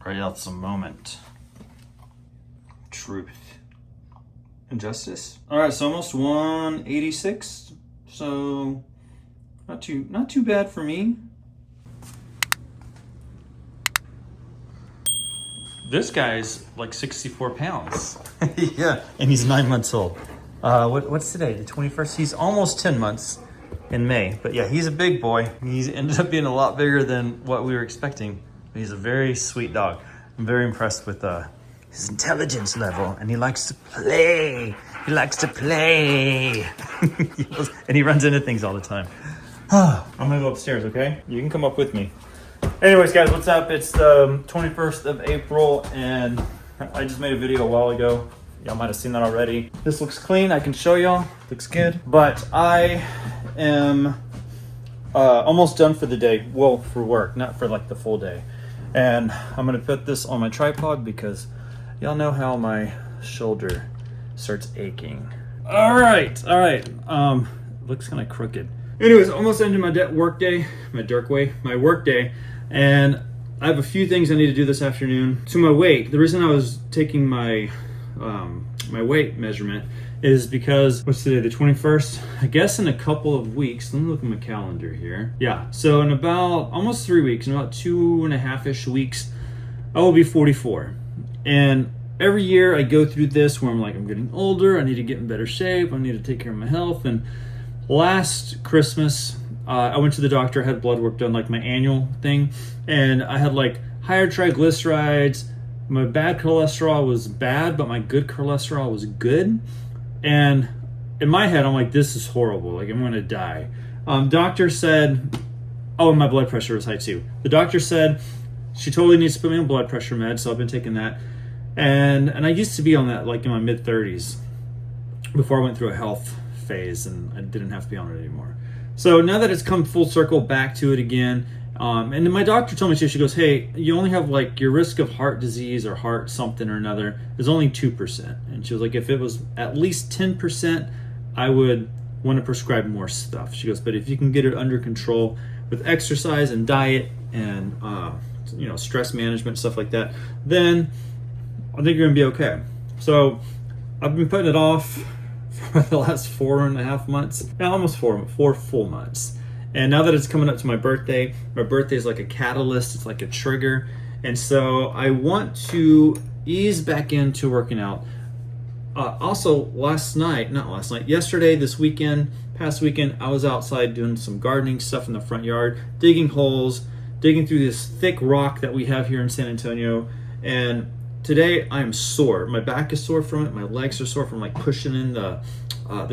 Right out some moment. Truth and justice. All right, so almost 186. So not too bad for me. This guy's like 64 pounds. Yeah, and he's 9 months old. What's today? The 21st? He's almost 10 months in May. But yeah, he's a big boy. He's ended up being a lot bigger than what we were expecting. He's a very sweet dog. I'm very impressed with his intelligence level, and he likes to play. He likes to play. And he runs into things all the time. I'm gonna go upstairs, okay? You can come up with me. Anyways, guys, what's up? It's the 21st of April, and I just made a video a while ago. Y'all might have seen that already. This looks clean. I can show y'all. Looks good. But I am almost done for the day. Well, for work, not for like the full day. And I'm gonna put this on my tripod because y'all know how my shoulder starts aching. All right. Looks kind of crooked. Anyways, almost ended my work day, and I have a few things I need to do this afternoon. So my weight, the reason I was taking my my weight measurement is because, what's today, the 21st? I guess in a couple of weeks, let me look at my calendar here. Yeah, so in about almost 3 weeks, in about 2.5-ish weeks, I will be 44. And every year I go through this where I'm like, I'm getting older, I need to get in better shape, I need to take care of my health. And last Christmas, I went to the doctor, had blood work done, like my annual thing, and I had like higher triglycerides. My bad cholesterol was bad, but my good cholesterol was good. And in my head, I'm like, this is horrible. Like, I'm gonna die. Doctor said, oh, and my blood pressure was high too. The doctor said she totally needs to put me on blood pressure meds, so I've been taking that. And I used to be on that like in my mid 30s before I went through a health phase, and I didn't have to be on it anymore. So now that it's come full circle back to it again, and then my doctor told me too, she goes, hey, you only have like your risk of heart disease or heart something or another is only 2%. And she was like, if it was at least 10%, I would want to prescribe more stuff. She goes, but if you can get it under control with exercise and diet and stress management, stuff like that, then I think you're gonna be okay. So I've been putting it off for the last 4.5 months, now almost 4 full months. And now that it's coming up to my birthday is like a catalyst, it's like a trigger. And so I want to ease back into working out. Also yesterday, past weekend, I was outside doing some gardening stuff in the front yard, digging holes, digging through this thick rock that we have here in San Antonio. And today I am sore. My back is sore from it. My legs are sore from like pushing in the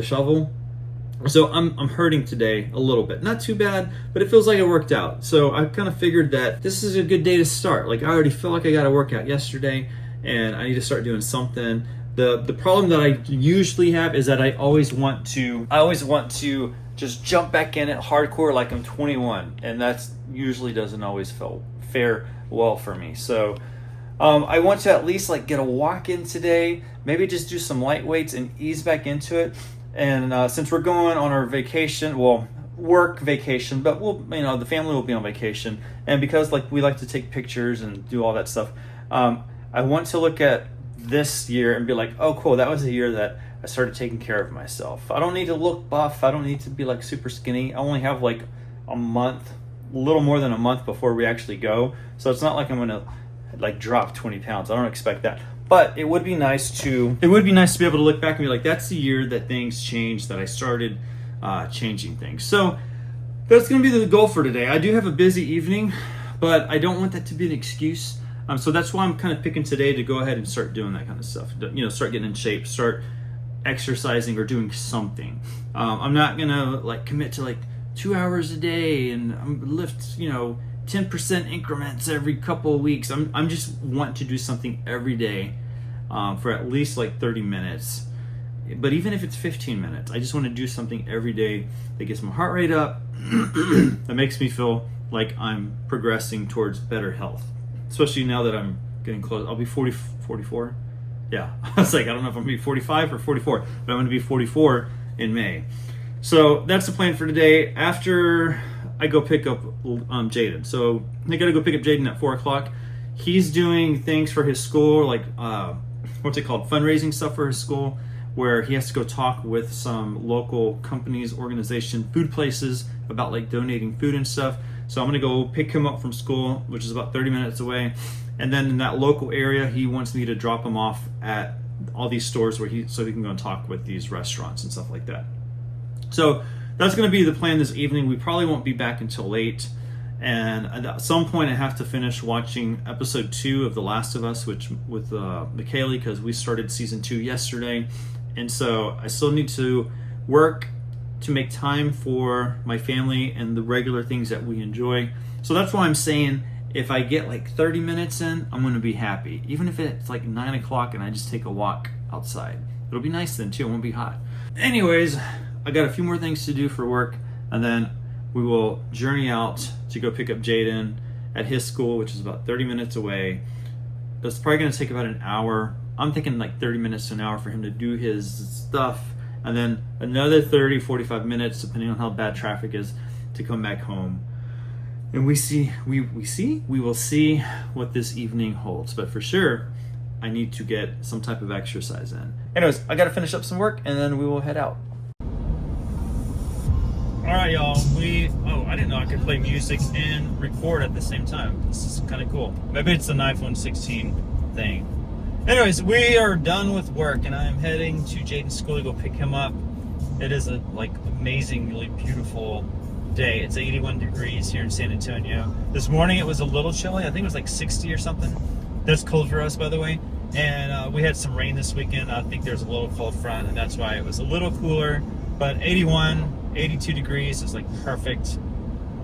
shovel. So I'm hurting today a little bit. Not too bad, but it feels like it worked out. So I kind of figured that this is a good day to start. Like, I already feel like I got a workout yesterday, and I need to start doing something. The problem that I usually have is that I always want to just jump back in it hardcore like I'm 21, and that's usually doesn't always fare well for me. So I want to at least like get a walk in today, maybe just do some light weights and ease back into it. And since we're going on our vacation, work vacation, but the family will be on vacation. And because like we like to take pictures and do all that stuff, I want to look at this year and be like, oh, cool, that was the year that I started taking care of myself. I don't need to look buff. I don't need to be like super skinny. I only have like a month, a little more than a month before we actually go. So it's not like I'm going to like drop 20 pounds. I don't expect that. But it would be nice to be able to look back and be like, that's the year that things changed, that I started changing things. So that's going to be the goal for today. I do have a busy evening, but I don't want that to be an excuse. So that's why I'm kind of picking today to go ahead and start doing that kind of stuff. Start getting in shape, start exercising or doing something. I'm not going to like commit to like 2 hours a day and lift, 10% increments every couple of weeks. I'm just want to do something every day for at least like 30 minutes. But even if it's 15 minutes, I just want to do something every day that gets my heart rate up, that makes me feel like I'm progressing towards better health. Especially now that I'm getting close. I'll be 44. Yeah, I was like, I don't know if I'm going to be 45 or 44, but I'm going to be 44 in May. So that's the plan for today. After I go pick up Jaden. So I got to go pick up Jaden at 4 o'clock. he's doing things for his school, like what's it called, fundraising stuff for his school, where he has to go talk with some local companies, organization, food places about like donating food and stuff. So I'm gonna go pick him up from school, which is about 30 minutes away, and then in that local area, he wants me to drop him off at all these stores so he can go and talk with these restaurants and stuff like that. So that's going to be the plan this evening. We probably won't be back until late, and at some point I have to finish watching episode 2 of The Last of Us, which with McKaylee, because we started season 2 yesterday, and so I still need to work to make time for my family and the regular things that we enjoy. So that's why I'm saying if I get like 30 minutes in, I'm going to be happy. Even if it's like 9 o'clock and I just take a walk outside. It'll be nice then too, it won't be hot. Anyways, I got a few more things to do for work, and then we will journey out to go pick up Jaden at his school, which is about 30 minutes away. That's probably going to take about an hour. I'm thinking like 30 minutes to an hour for him to do his stuff, and then another 30, 45 minutes, depending on how bad traffic is, to come back home. And we will see what this evening holds. But for sure, I need to get some type of exercise in. Anyways, I got to finish up some work, and then we will head out. All right, y'all. I didn't know I could play music and record at the same time. This is kind of cool. Maybe it's an iPhone 16 thing. Anyways, we are done with work, and I am heading to Jaden's school to go pick him up. It is a amazingly beautiful day. It's 81 degrees here in San Antonio. This morning it was a little chilly. I think it was like 60 or something. That's cold for us, by the way. And we had some rain this weekend. I think there's a little cold front, and that's why it was a little cooler. But 81, 82 degrees is like perfect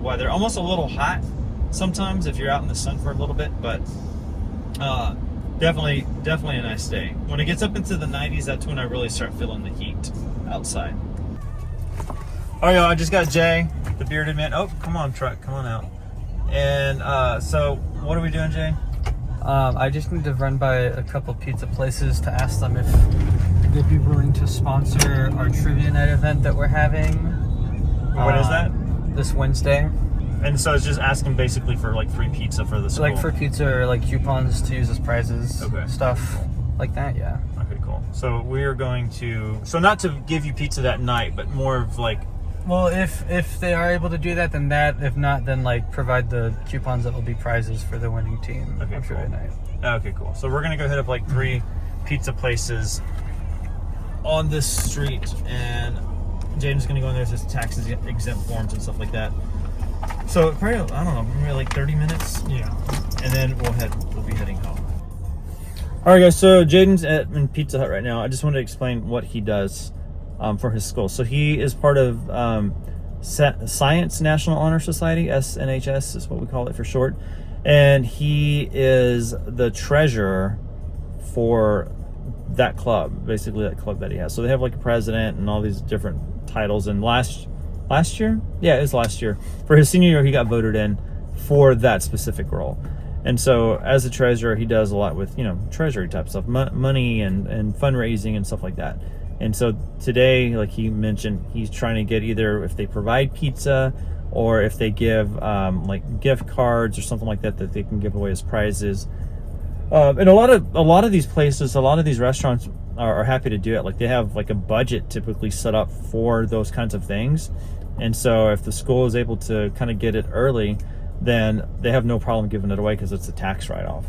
weather. Almost a little hot sometimes if you're out in the sun for a little bit, but definitely a nice day. When it gets up into the 90s, that's when I really start feeling the heat outside. Oh, yeah, I just got Jay, the bearded man. Oh, come on, truck, come on out. And so what are we doing, Jay? I just need to run by a couple pizza places to ask them if they'd be willing to sponsor our trivia night event that we're having. What is that? This Wednesday. And so it's just asking basically for like free pizza for the school. Like for pizza or like coupons to use as prizes. Okay. Stuff like that, yeah. Okay, cool. So we are going to, so not to give you pizza that night, but more of like, well, if they are able to do that, then that. If not, then like provide the coupons that will be prizes for the winning team. Okay, cool. Night. Okay, cool. So we're gonna go hit up like 3 pizza places on this street, and Jaden's gonna go in there with his tax exempt forms and stuff like that. So probably, I don't know, maybe like 30 minutes. Yeah. And then we'll be heading home. All right, guys. So Jaden's in Pizza Hut right now. I just wanted to explain what he does for his school. So he is part of Science National Honor Society, SNHS is what we call it for short, and he is the treasurer for that club, basically that club that he has. So they have like a president and all these different titles. And last year, yeah, it was last year, for his senior year, he got voted in for that specific role. And so as a treasurer, he does a lot with, treasury type stuff, money and fundraising and stuff like that. And so today, like he mentioned, he's trying to get either if they provide pizza or if they give like gift cards or something like that they can give away as prizes. And a lot of these places, a lot of these restaurants are happy to do it. Like they have like a budget typically set up for those kinds of things. And so if the school is able to kind of get it early, then they have no problem giving it away because it's a tax write-off.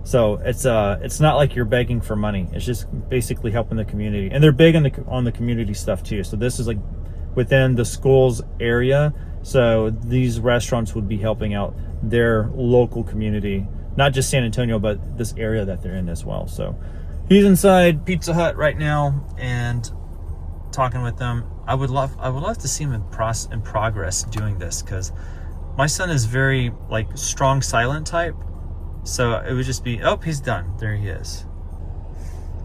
So it's not like you're begging for money. It's just basically helping the community, and they're big on the community stuff too. So this is like within the school's area. So these restaurants would be helping out their local community, not just San Antonio, but this area that they're in as well. So he's inside Pizza Hut right now and talking with them. I would love to see him in progress doing this, because my son is very like strong silent type. So it would just be, oh, he's done. There he is.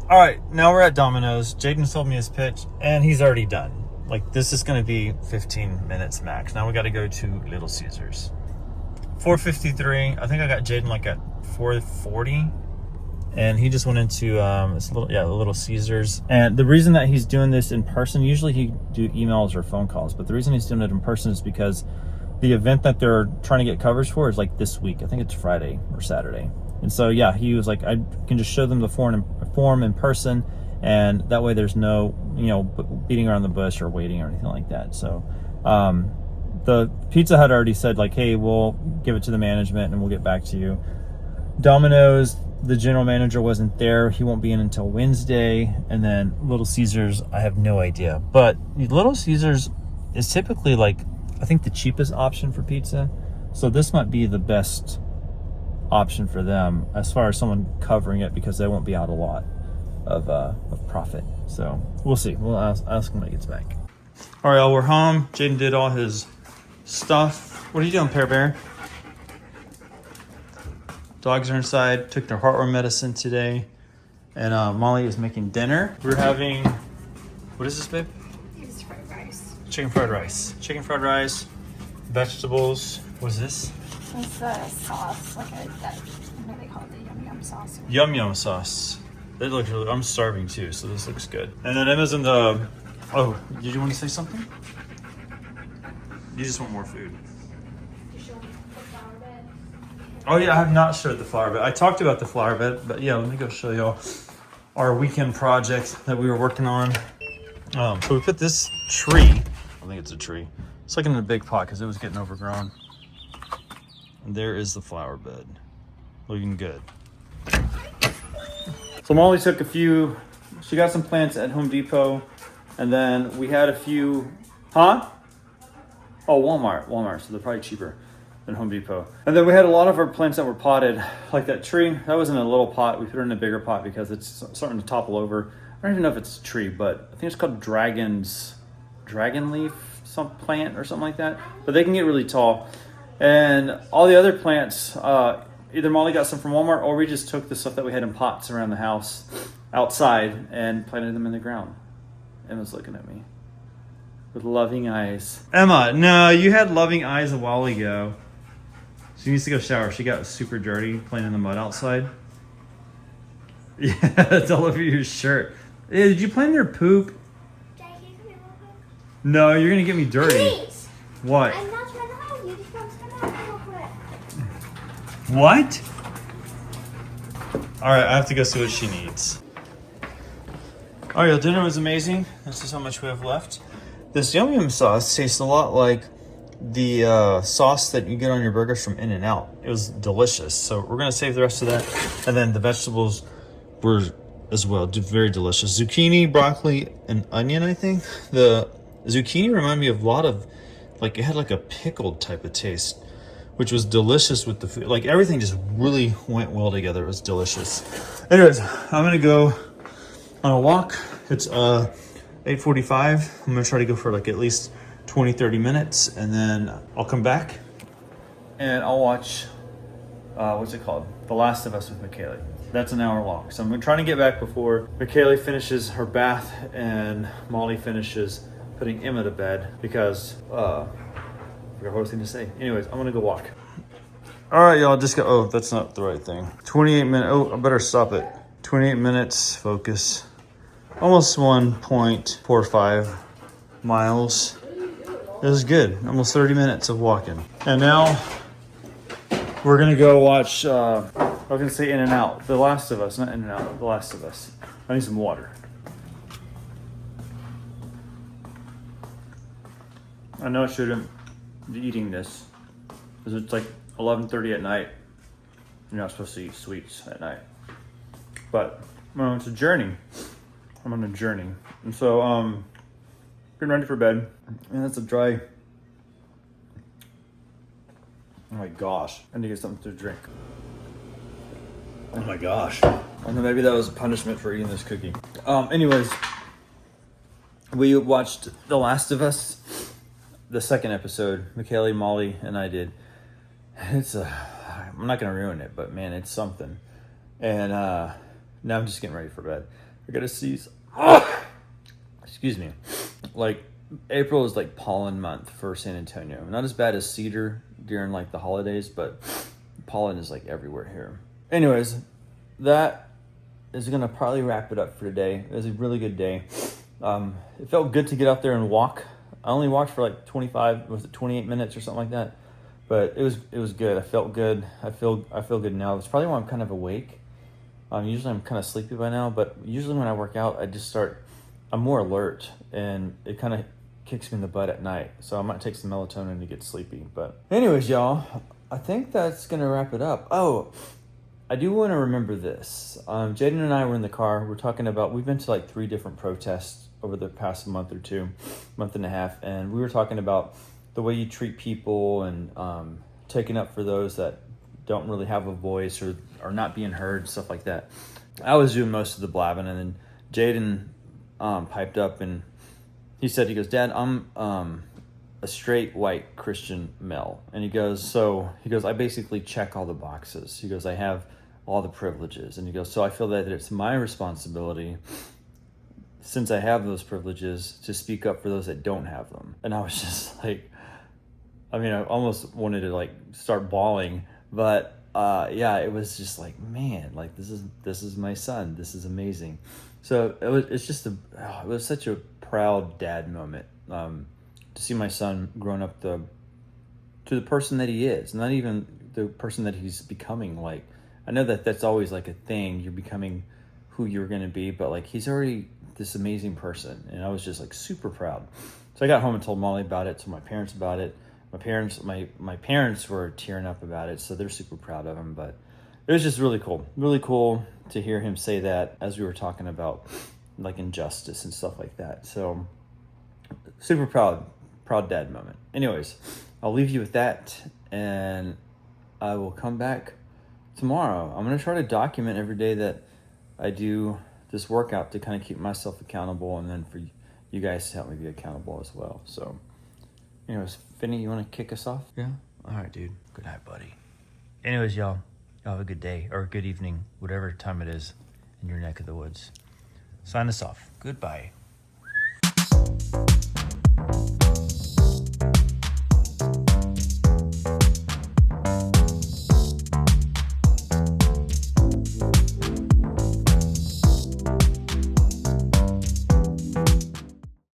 All right, now we're at Domino's. Jaden told me his pitch, and he's already done. Like, this is going to be 15 minutes max. Now we got to go to Little Caesars. 4:53. I think I got Jaden like at 4:40, and he just went into Little Caesars. And the reason that he's doing this in person, usually he do emails or phone calls, but the reason he's doing it in person is because the event that they're trying to get coverage for is like this week. I think it's Friday or Saturday. And so, yeah, he was like, I can just show them the form in person, and that way there's no, beating around the bush or waiting or anything like that. So the Pizza Hut already said, like, hey, we'll give it to the management and we'll get back to you. Domino's, the general manager wasn't there. He won't be in until Wednesday. And then Little Caesars, I have no idea. But Little Caesars is typically, like, I think the cheapest option for pizza. So this might be the best option for them as far as someone covering it, because they won't be out a lot of profit. So we'll see. We'll ask him when he gets back. All right, y'all, we're home. Jaden did all his stuff. What are you doing, Pear Bear? Dogs are inside. Took their heartworm medicine today. And Molly is making dinner. We're having, what is this, babe? It's fried rice. Chicken fried rice. Chicken fried rice, vegetables. What is this? It's a sauce, like that, what do they call it, the yum yum sauce. Yum yum sauce. It looks really, I'm starving too, so this looks good. And then Emma's in the, oh, did you want to say something? You just want more food. Oh yeah, I have not showed the flower bed. I talked about the flower bed, but yeah, let me go show y'all our weekend project that we were working on. So we put this tree, I think it's a tree. It's like in a big pot because it was getting overgrown. And there is the flower bed, looking good. So Molly took a few, she got some plants at Home Depot, and then we had a few, Oh, Walmart, so they're probably cheaper than Home Depot. And then we had a lot of our plants that were potted, like that tree. That was in a little pot. We put it in a bigger pot because it's starting to topple over. I don't even know if it's a tree, but I think it's called dragon leaf, some plant or something like that. But they can get really tall. And all the other plants, either Molly got some from Walmart or we just took the stuff that we had in pots around the house outside and planted them in the ground. Emma's looking at me with loving eyes. Emma, no, you had loving eyes a while ago. She needs to go shower. She got super dirty playing in the mud outside. Yeah, it's all over your shirt. Hey, did you play in your poop? Jackie, can we go home? No, you're gonna get me dirty. Please! What? I'm not trying to hide you, just want to come out real quick. What? All right, I have to go see what she needs. All right, dinner was amazing. This is how much we have left. This yum yum sauce tastes a lot like the sauce that you get on your burgers from In-N-Out. It was delicious. So we're gonna save the rest of that. And then the vegetables were as well, very delicious. Zucchini, broccoli, and onion, I think. The zucchini reminded me of a lot of, like, it had like a pickled type of taste, which was delicious with the food. Like, everything just really went well together. It was delicious. Anyways, I'm gonna go on a walk. It's 8:45. I'm gonna try to go for like at least 20-30 minutes, and then I'll come back and I'll watch what's it called, The Last of Us with McKaylee. That's an hour long, so I'm trying to get back before McKaylee finishes her bath and Molly finishes putting Emma to bed, because I forgot what I was going to say. Anyways, I'm gonna go walk. All right, y'all, just go. Oh, that's not the right thing. 28 minutes. Oh, I better stop it. 28 minutes. Focus. Almost 1.45 miles. It was good. Almost 30 minutes of walking. And now we're gonna go watch, I was gonna say In-N-Out. The Last of Us, not In-N-Out, The Last of Us. I need some water. I know I shouldn't be eating this, because it's like 11:30 at night. You're not supposed to eat sweets at night. But, well, it's a journey. I'm on a journey. And so, getting ready for bed. And that's a dry. Oh my gosh. I need to get something to drink. Oh my gosh. I don't know, maybe that was a punishment for eating this cookie. Anyways, we watched The Last of Us, the second episode. McKaylee, Molly, and I did. It's I'm not gonna ruin it, but man, it's something. And now I'm just getting ready for bed. I gotta seize. Excuse me. Like, April is like pollen month for San Antonio. Not as bad as Cedar during like the holidays, but pollen is like everywhere here. Anyways, that is gonna probably wrap it up for today. It was a really good day. It felt good to get out there and walk. I only walked for like 28 minutes or something like that. But it was good. I felt good. I feel good now. It's probably why I'm kind of awake. Usually I'm kind of sleepy by now, but usually when I work out, I'm more alert, and it kind of kicks me in the butt at night. So I might take some melatonin to get sleepy. But anyways, y'all, I think that's gonna wrap it up. Oh, I do want to remember this. Jaden and I were in the car. We're talking about, we've been to like 3 different protests over the past month and a half, and we were talking about the way you treat people and taking up for those that don't really have a voice or are not being heard, stuff like that. I was doing most of the blabbing, and then Jaden piped up and he goes, Dad, I'm a straight white Christian male. And he goes, I basically check all the boxes. He goes, I have all the privileges. And he goes, so I feel that it's my responsibility, since I have those privileges, to speak up for those that don't have them. And I was just like, I almost wanted to like start bawling, but yeah, it was just like, man, like this is my son. This is amazing. So it was such a proud dad moment, to see my son grown up to the person that he is, not even the person that he's becoming. Like, I know that that's always like a thing, you're becoming who you're going to be, but like he's already this amazing person, and I was just like super proud. So I got home and told Molly about it, told my parents about it. My parents were tearing up about it, so they're super proud of him. But it was just really cool to hear him say that as we were talking about like injustice and stuff like that. So super proud dad moment. Anyways, I'll leave you with that, and I will come back tomorrow. I'm going to try to document every day that I do this workout to kind of keep myself accountable, and then for you guys to help me be accountable as well. So anyways, Finney, you want to kick us off? Yeah? All right, dude. Good night, buddy. Anyways, y'all have a good day or good evening, whatever time it is in your neck of the woods. Sign us off. Goodbye.